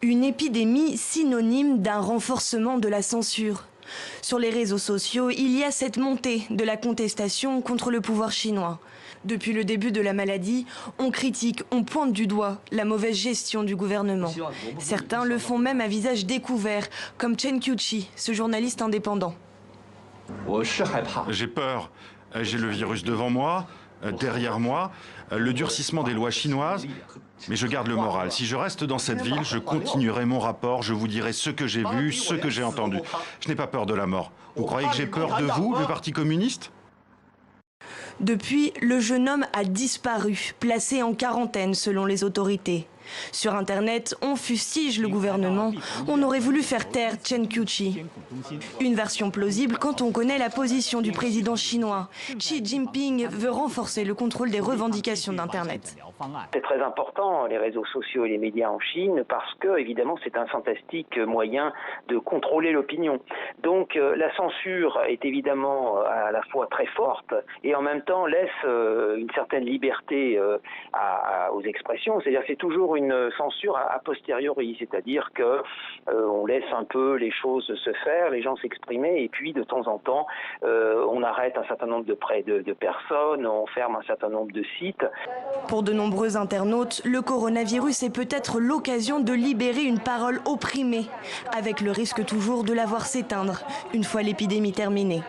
Une épidémie synonyme d'un renforcement de la censure. Sur les réseaux sociaux, il y a cette montée de la contestation contre le pouvoir chinois. Depuis le début de la maladie, on critique, on pointe du doigt la mauvaise gestion du gouvernement. Certains le font même à visage découvert, comme Chen Qiuqi, ce journaliste indépendant. J'ai peur. J'ai le virus devant moi, derrière moi, le durcissement des lois chinoises. Mais je garde le moral. Si je reste dans cette ville, je continuerai mon rapport, je vous dirai ce que j'ai vu, ce que j'ai entendu. Je n'ai pas peur de la mort. Vous croyez que j'ai peur de vous, le Parti communiste ? Depuis, le jeune homme a disparu, placé en quarantaine selon les autorités. Sur Internet, on fustige le gouvernement. On aurait voulu faire taire Chen Qiuqi. Une version plausible quand on connaît la position du président chinois. Xi Jinping veut renforcer le contrôle des revendications d'Internet. C'est très important, les réseaux sociaux et les médias en Chine, parce que, évidemment, c'est un fantastique moyen de contrôler l'opinion. Donc, la censure est évidemment à la fois très forte et en même temps laisse une certaine liberté aux expressions. C'est-à-dire que c'est toujours une censure a posteriori, c'est-à-dire que on laisse un peu les choses se faire, les gens s'exprimer, et puis de temps en temps, on arrête un certain nombre de personnes, on ferme un certain nombre de sites. Pour de nombreux internautes, le coronavirus est peut-être l'occasion de libérer une parole opprimée, avec le risque toujours de la voir s'éteindre une fois l'épidémie terminée.